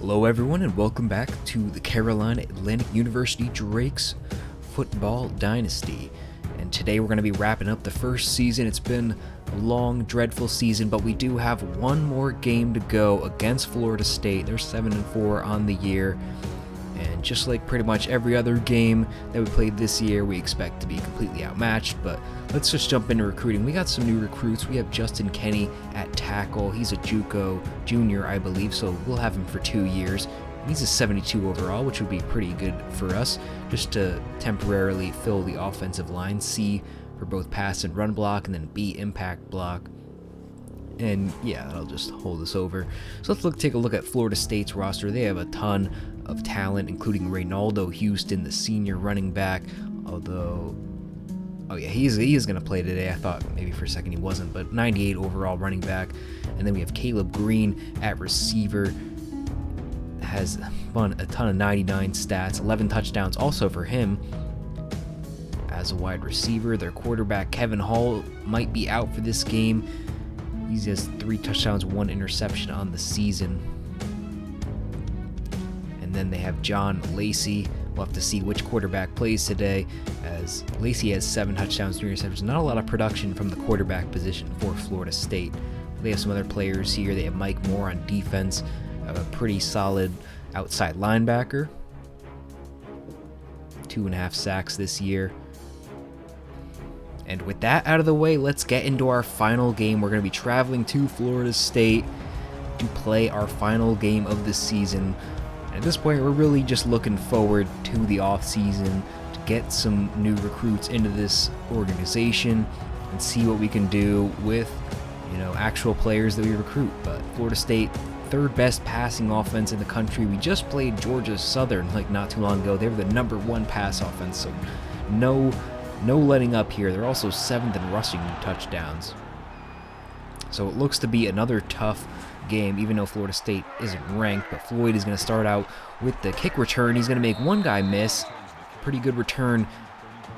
Hello everyone and welcome back to the Carolina Atlantic University Drakes Football Dynasty. And today we're going to be wrapping up the first season. It's been a long, dreadful season, but we do have one more game to go against Florida State. They're 7-4 on the year. And just like pretty much every other game that we played this year, we expect to be completely outmatched. But let's just jump into recruiting. We got some new recruits. We have Justin Kenny at tackle. He's a JUCO junior, I believe, so we'll have him for 2 years. He's a 72 overall, which would be pretty good for us, just to temporarily fill the offensive line. C for both pass and run block, and then B impact block. And yeah, that'll just hold us over. So let's take a look at Florida State's roster. They have a ton of talent, including Reynaldo Houston, the senior running back. Although, oh yeah, he is going to play today. I thought maybe for a second he wasn't, but 98 overall running back. And then we have Caleb Green at receiver. Has a ton of 99 stats, 11 touchdowns also for him. As a wide receiver, their quarterback Kevin Hall might be out for this game. He has 3 touchdowns, 1 interception on the season. And then they have John Lacey. We'll have to see which quarterback plays today, as Lacey has 7 touchdowns, 3 interceptions. Not a lot of production from the quarterback position for Florida State. They have some other players here. They have Mike Moore on defense, a pretty solid outside linebacker. 2.5 sacks this year. And with that out of the way, let's get into our final game. We're going to be traveling to Florida State to play our final game of the season. And at this point, we're really just looking forward to the off-season to get some new recruits into this organization and see what we can do with, actual players that we recruit. But Florida State, third best passing offense in the country. We just played Georgia Southern not too long ago. They were the #1 pass offense, so no letting up here. They're also 7th in rushing touchdowns. So it looks to be another tough game, even though Florida State isn't ranked. But Floyd is going to start out with the kick return. He's going to make one guy miss. Pretty good return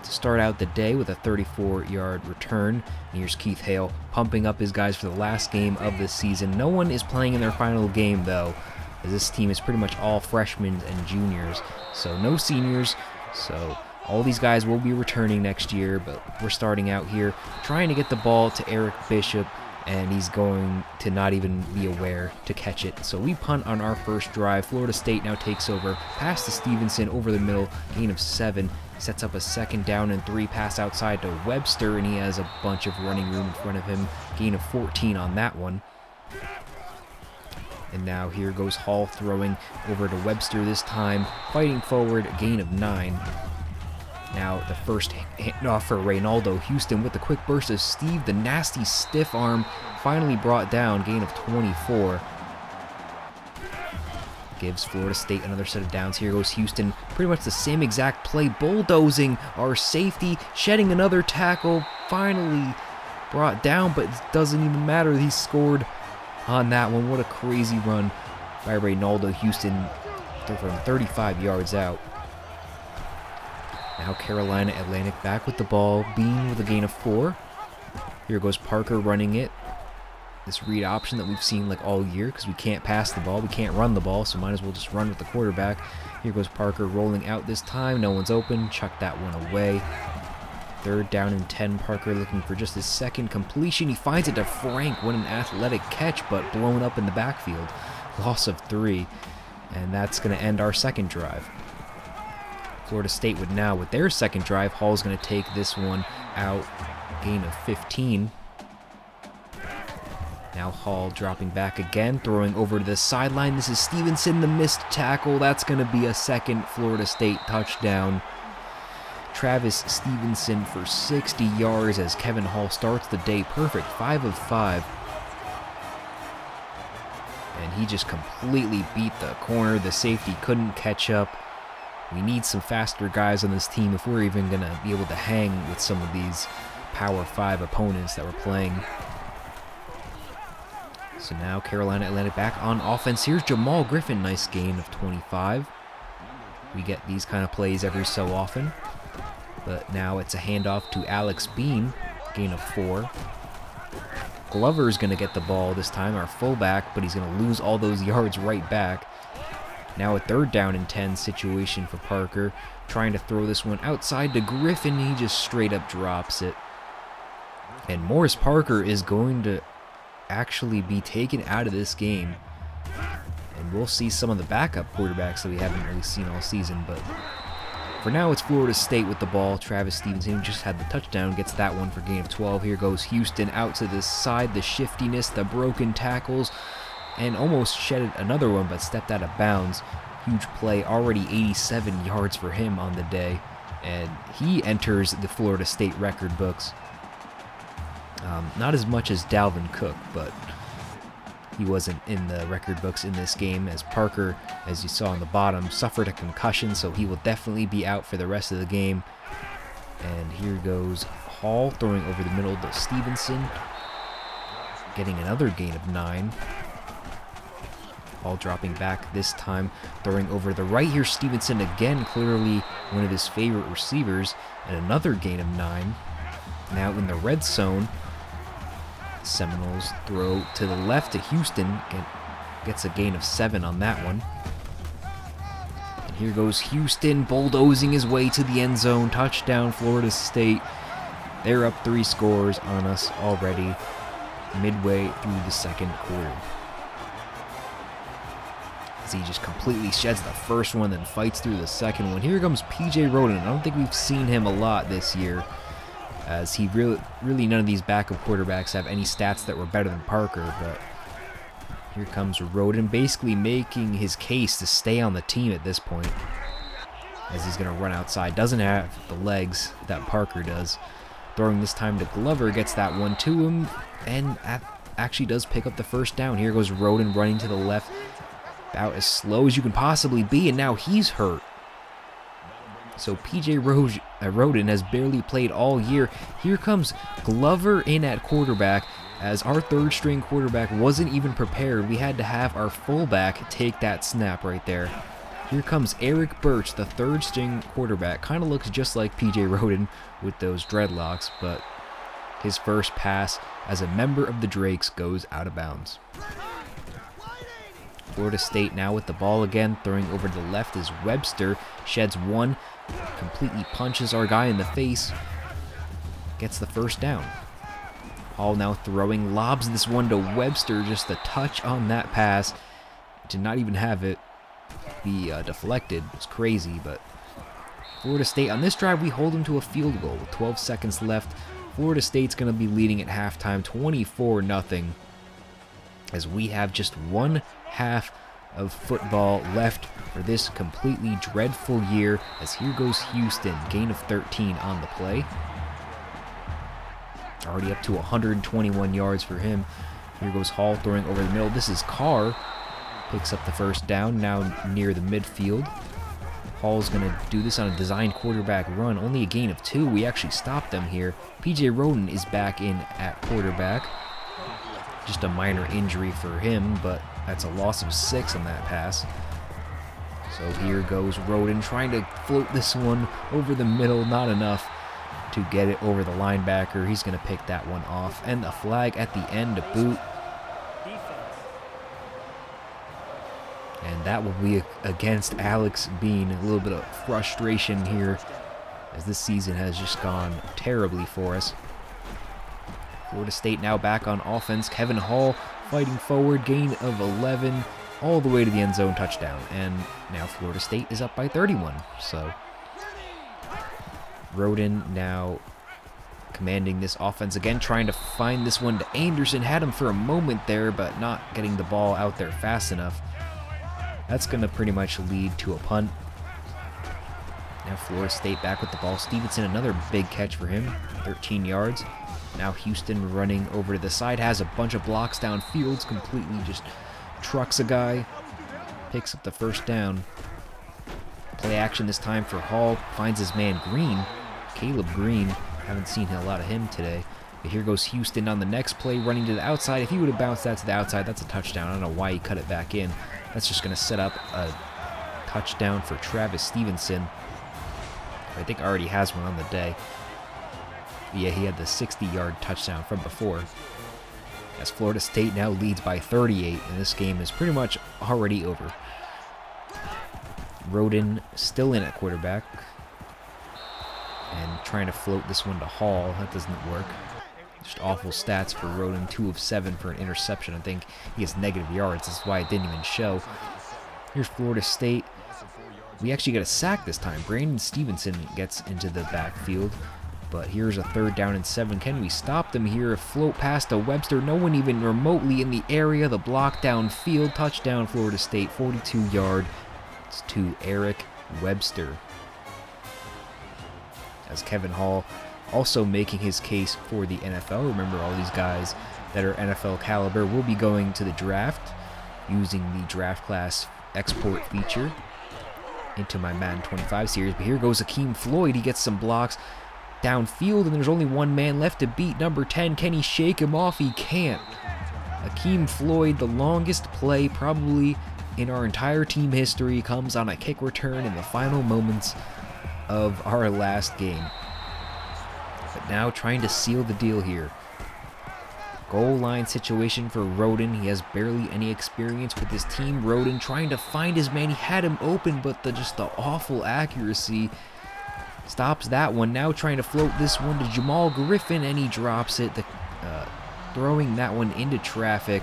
to start out the day with a 34-yard return. And here's Keith Hale pumping up his guys for the last game of the season. No one is playing in their final game, though, as this team is pretty much all freshmen and juniors. So no seniors. So all these guys will be returning next year, but we're starting out here trying to get the ball to Eric Bishop, and he's going to not even be aware to catch it. So we punt on our first drive. Florida State now takes over. Pass to Stevenson over the middle, gain of 7. Sets up a 2nd down and 3, pass outside to Webster, and he has a bunch of running room in front of him. Gain of 14 on that one. And now here goes Hall throwing over to Webster this time. Fighting forward, a gain of 9. Now the first handoff for Reynaldo Houston with the quick burst of Steve. The nasty stiff arm finally brought down, gain of 24. Gives Florida State another set of downs. Here goes Houston. Pretty much the same exact play, bulldozing our safety, shedding another tackle. Finally brought down, but it doesn't even matter. He scored on that one. What a crazy run by Reynaldo Houston from 35 yards out. Now Carolina Atlantic back with the ball, Bean with a gain of 4. Here goes Parker running it. This read option that we've seen all year, because we can't pass the ball, we can't run the ball, so might as well just run with the quarterback. Here goes Parker rolling out this time. No one's open. Chuck that one away. 3rd down and 10. Parker looking for just his 2nd completion. He finds it to Frank. What an athletic catch, but blown up in the backfield. Loss of 3. And that's going to end our 2nd drive. Florida State would now, with their 2nd drive, Hall's going to take this one out. Gain of 15. Now Hall dropping back again, throwing over to the sideline. This is Stevenson, the missed tackle. That's going to be a 2nd Florida State touchdown. Travis Stevenson for 60 yards as Kevin Hall starts the day perfect, 5 of 5. And he just completely beat the corner. The safety couldn't catch up. We need some faster guys on this team if we're even going to be able to hang with some of these Power 5 opponents that we're playing. So now Carolina Atlantic back on offense. Here's Jamal Griffin. Nice gain of 25. We get these kind of plays every so often. But now it's a handoff to Alex Bean. Gain of 4. Glover's going to get the ball this time, our fullback, but he's going to lose all those yards right back. Now a 3rd down and 10 situation for Parker. Trying to throw this one outside to Griffin. He just straight up drops it. And Morris Parker is going to actually be taken out of this game. And we'll see some of the backup quarterbacks that we haven't really seen all season. But for now, it's Florida State with the ball. Travis Stevenson just had the touchdown, gets that one for gain of 12. Here goes Houston out to the side. The shiftiness, the broken tackles, and almost shedded another one, but stepped out of bounds. Huge play, already 87 yards for him on the day. And he enters the Florida State record books. Not as much as Dalvin Cook, but he wasn't in the record books in this game, as Parker, as you saw on the bottom, suffered a concussion, so he will definitely be out for the rest of the game. And here goes Hall throwing over the middle to Stevenson, getting another gain of 9. Hall dropping back this time, throwing over the right. Here Stevenson again, clearly one of his favorite receivers, and another gain of 9. Now in the red zone, Seminoles throw to the left to Houston, gets a gain of 7 on that one. And here goes Houston bulldozing his way to the end zone. Touchdown Florida State. They're up 3 scores on us already midway through the second quarter. As he just completely sheds the first one, then fights through the second one. Here comes P.J. Roden. I don't think we've seen him a lot this year, as he really none of these backup quarterbacks have any stats that were better than Parker. But here comes Roden, basically making his case to stay on the team at this point, as he's going to run outside. Doesn't have the legs that Parker does. Throwing this time to Glover, gets that one to him, and actually does pick up the first down. Here goes Roden running to the left, about as slow as you can possibly be, and now he's hurt. So P.J. Roden has barely played all year. Here comes Glover in at quarterback, as our 3rd-string quarterback wasn't even prepared. We had to have our fullback take that snap right there. Here comes Eric Birch, the 3rd-string quarterback. Kind of looks just like P.J. Roden with those dreadlocks, but his first pass as a member of the Drakes goes out of bounds. Florida State now with the ball again, throwing over to the left is Webster, sheds one, completely punches our guy in the face, gets the first down. Hall now throwing, lobs this one to Webster, just a touch on that pass, did not even have it be deflected. It's crazy, but Florida State, on this drive we hold them to a field goal with 12 seconds left. Florida State's going to be leading at halftime 24-0. As we have just 1 half of football left for this completely dreadful year. As here goes Houston, gain of 13 on the play. Already up to 121 yards for him. Here goes Hall throwing over the middle. This is Carr. Picks up the first down, now near the midfield. Hall's going to do this on a designed quarterback run. Only a gain of 2. We actually stopped them here. P.J. Roden is back in at quarterback. Just a minor injury for him, but that's a loss of 6 on that pass. So here goes Roden trying to float this one over the middle. Not enough to get it over the linebacker. He's going to pick that one off. And the flag at the end to boot. And that will be against Alex Bean. A little bit of frustration here, as this season has just gone terribly for us. Florida State now back on offense. Kevin Hall fighting forward, gain of 11, all the way to the end zone, touchdown. And now Florida State is up by 31. So Roden now commanding this offense again, trying to find this one to Anderson. Had him for a moment there, but not getting the ball out there fast enough. That's going to pretty much lead to a punt. Now Florida State back with the ball. Stevenson, another big catch for him, 13 yards. Now Houston running over to the side, has a bunch of blocks downfield, completely just trucks a guy, picks up the first down. Play action this time for Hall, finds his man Green, Caleb Green. Haven't seen a lot of him today. But here goes Houston on the next play, running to the outside. If he would have bounced that to the outside, that's a touchdown. I don't know why he cut it back in. That's just going to set up a touchdown for Travis Stevenson. I think already has one on the day. Yeah, he had the 60-yard touchdown from before. As Florida State now leads by 38, and this game is pretty much already over. Roden still in at quarterback. And trying to float this one to Hall. That doesn't work. Just awful stats for Roden. 2 of 7 for an interception. I think he has negative yards. That's why it didn't even show. Here's Florida State. We actually get a sack this time. Brandon Stevenson gets into the backfield. But here's a 3rd down and 7. Can we stop them here? A float pass to Webster. No one even remotely in the area. The block downfield. Touchdown Florida State. 42 yards to Eric Webster. As Kevin Hall also making his case for the NFL. Remember, all these guys that are NFL caliber will be going to the draft using the draft class export feature into my Madden 25 series. But here goes Akeem Floyd. He gets some blocks downfield, and there's only one man left to beat. Number 10, can he shake him off? He can't. Akeem Floyd, the longest play probably in our entire team history, comes on a kick return in the final moments of our last game. But now trying to seal the deal here. Goal line situation for Roden. He has barely any experience with his team. Roden trying to find his man. He had him open, but just the awful accuracy stops that one. Now trying to float this one to Jamal Griffin, and he drops it. Throwing that one into traffic.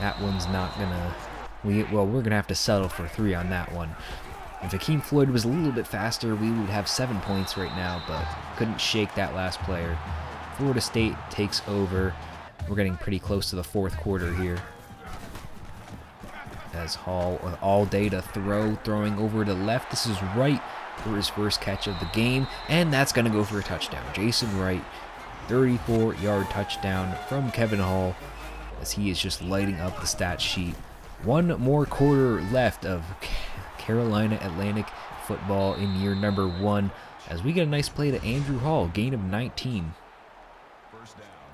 That one's not gonna... we're gonna have to settle for 3 on that one. If Akeem Floyd was a little bit faster, we would have 7 points right now, but couldn't shake that last player. Florida State takes over. We're getting pretty close to the 4th quarter here. As Hall all day to throwing over to left. This is Wright for his first catch of the game, and that's going to go for a touchdown. Jason Wright, 34-yard touchdown from Kevin Hall, as he is just lighting up the stat sheet. 1 more quarter left of Carolina Atlantic football in year number 1, as we get a nice play to Andrew Hall, gain of 19.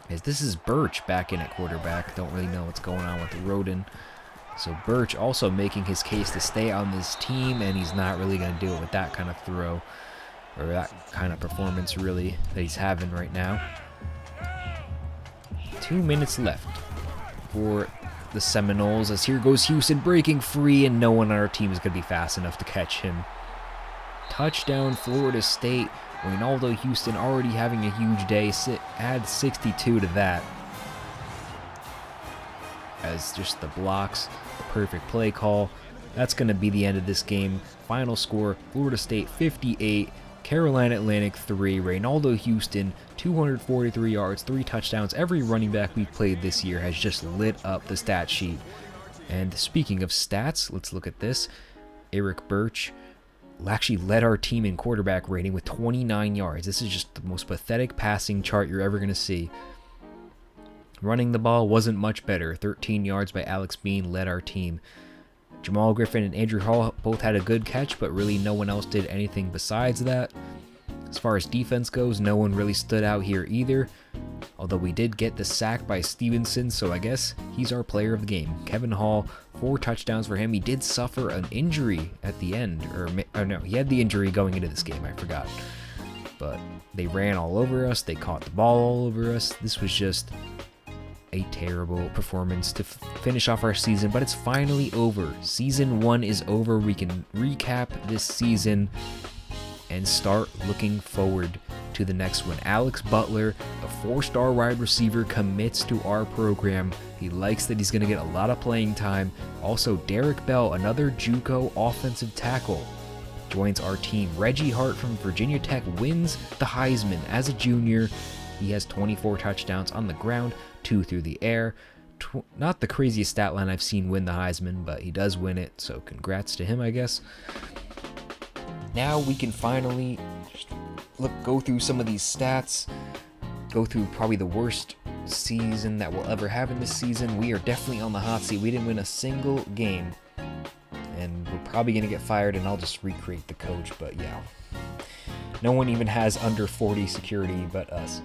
As this is Birch back in at quarterback. Don't really know what's going on with Roden. So Birch also making his case to stay on this team, and he's not really going to do it with that kind of throw, or that kind of performance really that he's having right now. 2 minutes left for the Seminoles, as here goes Houston breaking free, and no one on our team is going to be fast enough to catch him. Touchdown Florida State. Ronaldo Houston already having a huge day. Add 62 to that. As just the blocks, the perfect play call. That's going to be the end of this game. Final score, Florida State 58, Carolina Atlantic 3. Ronaldo Houston, 243 yards, 3 touchdowns. Every running back we've played this year has just lit up the stat sheet. And speaking of stats, let's look at this. Eric Birch actually led our team in quarterback rating with 29 yards. This is just the most pathetic passing chart you're ever going to see. Running the ball wasn't much better. 13 yards by Alex Bean led our team. Jamal Griffin and Andrew Hall both had a good catch, but really no one else did anything besides that. As far as defense goes, no one really stood out here either. Although we did get the sack by Stevenson, so I guess he's our player of the game. Kevin Hall, 4 touchdowns for him. He did suffer an injury at the end. Or no, he had the injury going into this game, I forgot. But they ran all over us. They caught the ball all over us. This was just a terrible performance to finish off our season, but it's finally over. Season 1 is over. We can recap this season and start looking forward to the next one. Alex Butler, a 4-star wide receiver, commits to our program. He likes that he's going to get a lot of playing time. Also, Derek Bell, another JUCO offensive tackle, joins our team. Reggie Hart from Virginia Tech wins the Heisman as a junior. He has 24 touchdowns on the ground, 2 through the air. Not the craziest stat line I've seen win the Heisman, but he does win it, so congrats to him, I guess. Now we can finally go through some of these stats, go through probably the worst season that we'll ever have in this season. We are definitely on the hot seat. We didn't win a single game, and we're probably going to get fired, and I'll just recreate the coach, but yeah. No one even has under 40 security but us.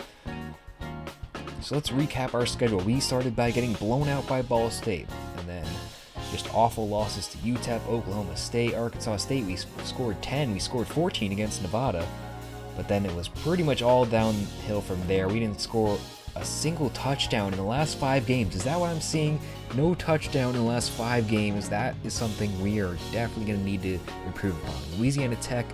So let's recap our schedule. We started by getting blown out by Ball State, and then just awful losses to UTEP, Oklahoma State, Arkansas State. We scored 10. We scored 14 against Nevada. But then it was pretty much all downhill from there. We didn't score a single touchdown in the last 5 games. Is that what I'm seeing? No touchdown in the last 5 games. That is something we are definitely going to need to improve upon. Louisiana Tech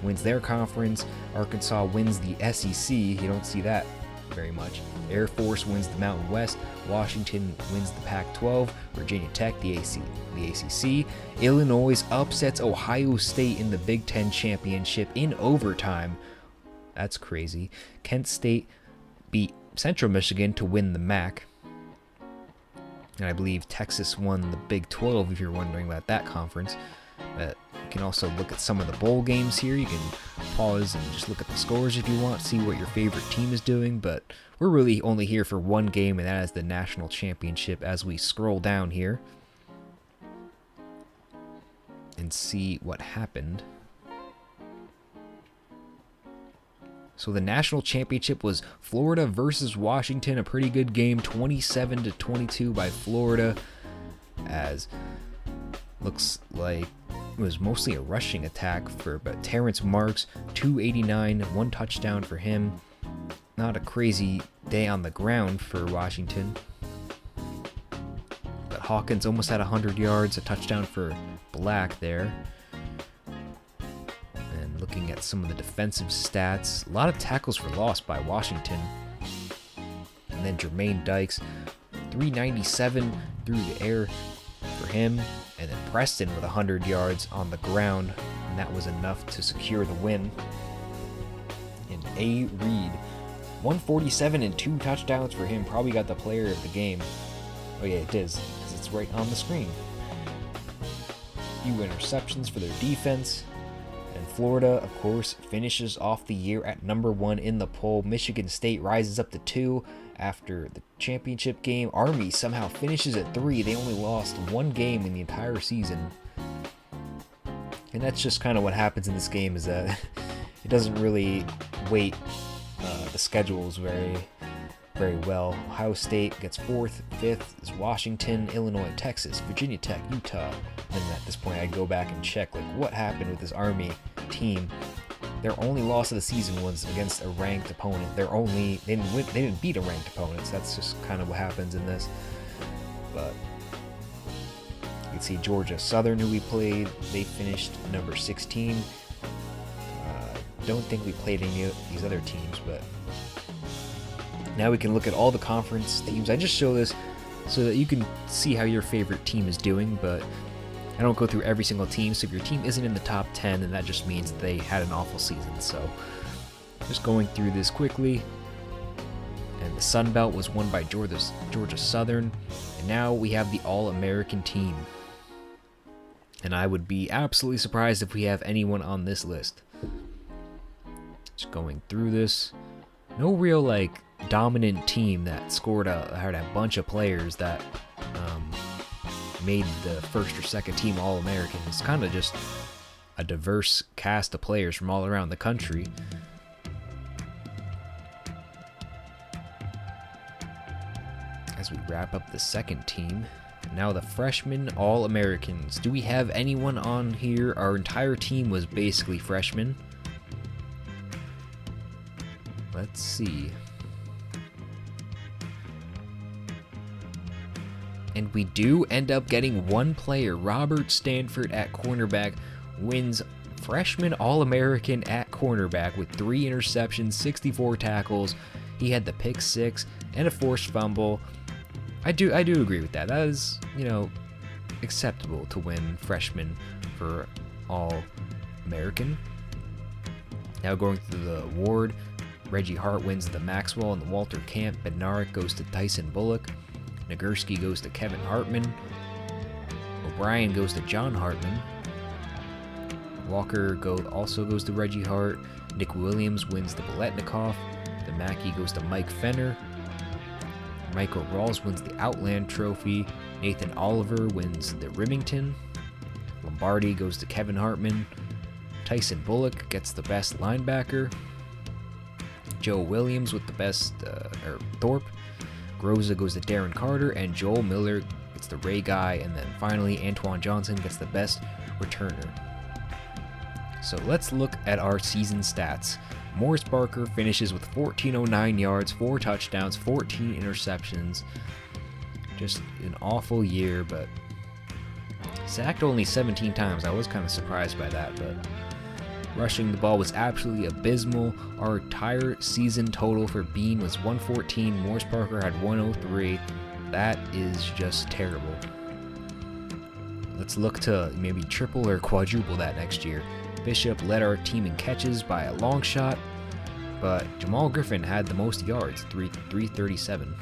wins their conference. Arkansas wins the SEC. You don't see that very much. Air Force wins the Mountain West. Washington wins the Pac-12. Virginia Tech, the ACC. Illinois upsets Ohio State in the Big Ten Championship in overtime. That's crazy. Kent State beat Central Michigan to win the MAC. And I believe Texas won the Big 12, if you're wondering about that conference. But you can also look at some of the bowl games here. You can pause and just look at the scores if you want, see what your favorite team is doing. But we're really only here for one game, and that is the national championship, as we scroll down here and see what happened. So the national championship was Florida versus Washington, a pretty good game, 27-22 by Florida, as looks like it was mostly a rushing attack but Terrence Marks, 289, 1 touchdown for him. Not a crazy day on the ground for Washington. But Hawkins almost had 100 yards, a touchdown for Black there. And looking at some of the defensive stats, a lot of tackles for loss by Washington. And then Jermaine Dykes, 397 through the air for him. And then Preston with 100 yards on the ground, and that was enough to secure the win. And A. Reed, 147 and 2 touchdowns for him, probably got the player of the game. Oh yeah, it is, because it's right on the screen. Few interceptions for their defense. And Florida, of course, finishes off the year at number 1 in the poll. Michigan State rises up to 2 after the championship game. Army somehow finishes at 3. They only lost 1 game in the entire season. And that's just kind of what happens in this game, is that it doesn't really weight the schedules very well. Ohio State gets 4th, 5th is Washington, Illinois, Texas, Virginia Tech, Utah. And at this point I go back and check like what happened with this Army team. Their only loss of the season was against a ranked opponent. They didn't beat a ranked opponent. So that's just kind of what happens in this. But you can see Georgia Southern, who we played, they finished number 16. Don't think we played any of these other teams, but now we can look at all the conference teams. I just show this so that you can see how your favorite team is doing, but I don't go through every single team. So if your team isn't in the top 10, then that just means that they had an awful season. So just going through this quickly. And the Sun Belt was won by Georgia Southern. And now we have the All-American team. And I would be absolutely surprised if we have anyone on this list. Just going through this. No real dominant team that had a bunch of players that made the first or second team All-American. It's kind of just a diverse cast of players from all around the country. As we wrap up the second team, now the freshmen All-Americans. Do we have anyone on here? Our entire team was basically freshmen. Let's see. And we do end up getting one player. Robert Stanford at cornerback wins freshman All-American at cornerback with 3 interceptions, 64 tackles. He had the pick 6 and a forced fumble. I do agree with that. That is, acceptable to win freshman for All-American. Now going through the award, Reggie Hart wins the Maxwell and the Walter Camp. Bednarik goes to Tyson Bullock. Nagurski goes to Kevin Hartman. O'Brien goes to John Hartman. Walker also goes to Reggie Hart. Nick Williams wins the Biletnikoff. The Mackey goes to Mike Fenner. Michael Rawls wins the Outland Trophy. Nathan Oliver wins the Remington. Lombardi goes to Kevin Hartman. Tyson Bullock gets the best linebacker. Joe Williams with the best, Thorpe. Groza goes to Darren Carter, and Joel Miller gets the Ray Guy, and then finally Antoine Johnson gets the best returner. So let's look at our season stats. Morris Barker finishes with 1,409 yards, 4 touchdowns, 14 interceptions. Just an awful year, but sacked only 17 times. I was kind of surprised by that, but rushing the ball was absolutely abysmal. Our entire season total for Bean was 114. Morris Barker had 103. That is just terrible. Let's look to maybe triple or quadruple that next year. Bishop led our team in catches by a long shot, but Jamal Griffin had the most yards, 337.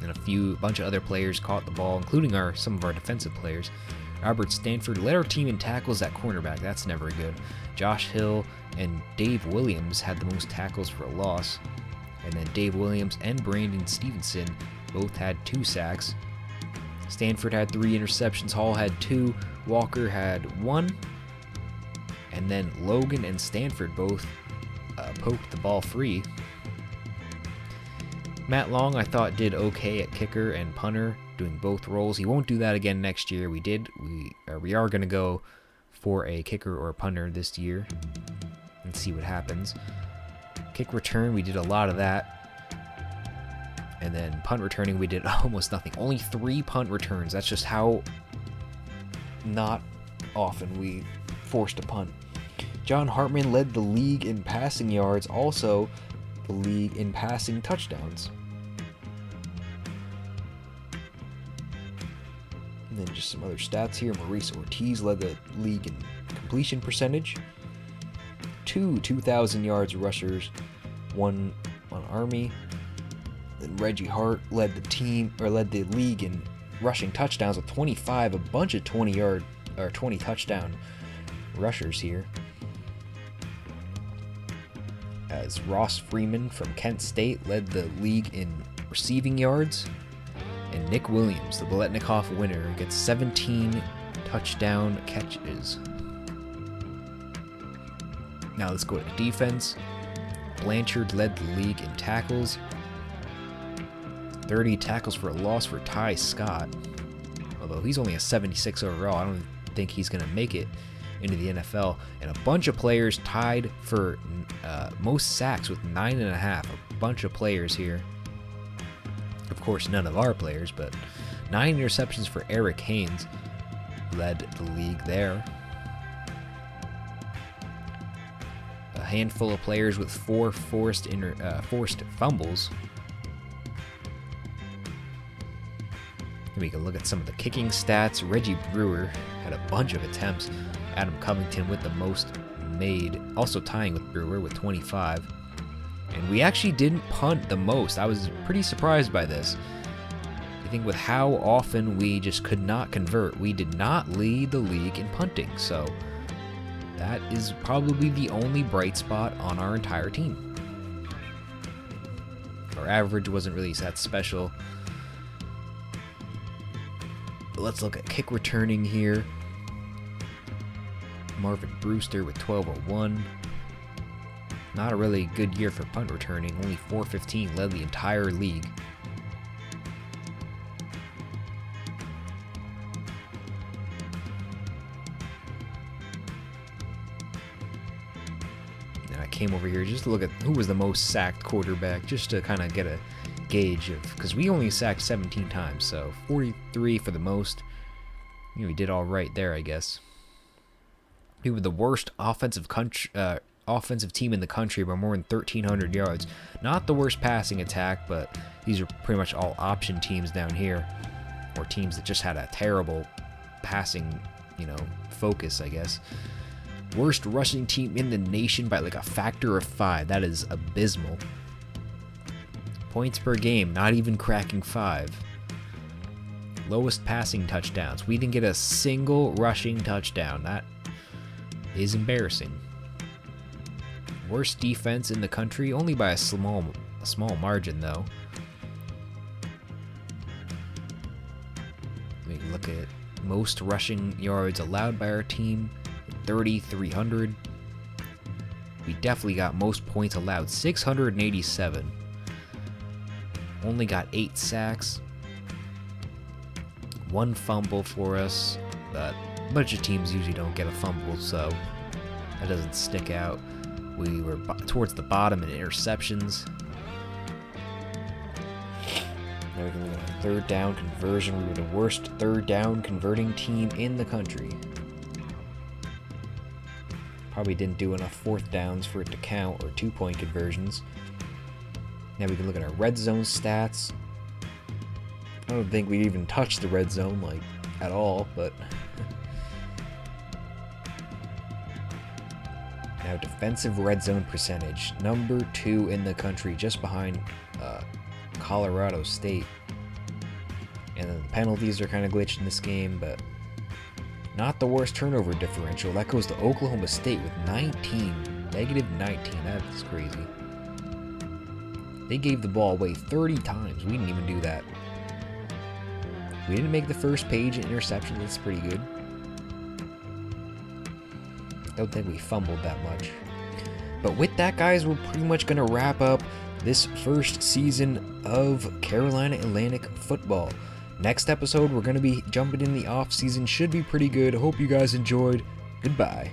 And a bunch of other players caught the ball, including some of our defensive players. Robert Stanford led our team in tackles at cornerback. That's never good. Josh Hill and Dave Williams had the most tackles for a loss. And then Dave Williams and Brandon Stevenson both had 2 sacks. Stanford had 3 interceptions. Hall had 2. Walker had 1. And then Logan and Stanford both poked the ball free. Matt Long, I thought, did okay at kicker and punter, doing both roles. He won't do that again next year. We are going to go for a kicker or a punter this year and see what happens. Kick return, we did a lot of that. And then punt returning, we did almost nothing. Only 3 punt returns. That's just how not often we forced a punt. John Hartman led the league in passing yards, also the league in passing touchdowns. And then just some other stats here. Maurice Ortiz led the league in completion percentage. 2 2,000 yards rushers, 1 on Army. Then Reggie Hart led the league in rushing touchdowns with 25, a bunch of 20 touchdown rushers here. As Ross Freeman from Kent State led the league in receiving yards. And Nick Williams, the Biletnikoff winner, gets 17 touchdown catches. Now let's go to defense. Blanchard led the league in tackles. 30 tackles for a loss for Ty Scott. Although he's only a 76 overall, I don't think he's going to make it into the NFL. And a bunch of players tied for most sacks with 9.5. A bunch of players here. Of course, none of our players, but 9 interceptions for Eric Haynes led the league there. A handful of players with 4 forced fumbles. We can look at some of the kicking stats. Reggie Brewer had a bunch of attempts. Adam Covington with the most made, also tying with Brewer with 25. And we actually didn't punt the most. I was pretty surprised by this. I think with how often we just could not convert, we did not lead the league in punting. So that is probably the only bright spot on our entire team. Our average wasn't really that special. But let's look at kick returning here. Marvin Brewster with 1201. Not a really good year for punt returning. Only 415, led the entire league. And I came over here just to look at who was the most sacked quarterback, just to kind of get a gauge of, because we only sacked 17 times, so 43 for the most. You know, we did all right there, I guess. We were the worst offensive team in the country by more than 1,300 yards. Not the worst passing attack, but these are pretty much all option teams down here, or teams that just had a terrible passing, focus, I guess. Worst rushing team in the nation by like a factor of 5. That is abysmal. Points per game, not even cracking 5. Lowest passing touchdowns. We didn't get a single rushing touchdown. That is embarrassing. Worst defense in the country, only by a small margin though. We can look at most rushing yards allowed by our team, 3,300. We definitely got most points allowed, 687. Only got 8 sacks. 1 fumble for us, but a bunch of teams usually don't get a fumble, so That doesn't stick out. We were towards the bottom in interceptions. Now we can look at our third down conversion. We were the worst third down converting team in the country. Probably didn't do enough fourth downs for it to count, or 2-point conversions. Now we can look at our red zone stats. I don't think we even touched the red zone, like, at all, but... Now, defensive red zone percentage, number 2 in the country, just behind Colorado State. And then the penalties are kind of glitched in this game, but not the worst turnover differential. That goes to Oklahoma State with 19, negative 19. That's crazy. They gave the ball away 30 times. We didn't even do that. We didn't make the first page in interception. That's pretty good. Don't think we fumbled that much. But with that, guys, we're pretty much going to wrap up this first season of Carolina Atlantic football. Next episode, we're going to be jumping in the off season. Should be pretty good. Hope you guys enjoyed. Goodbye.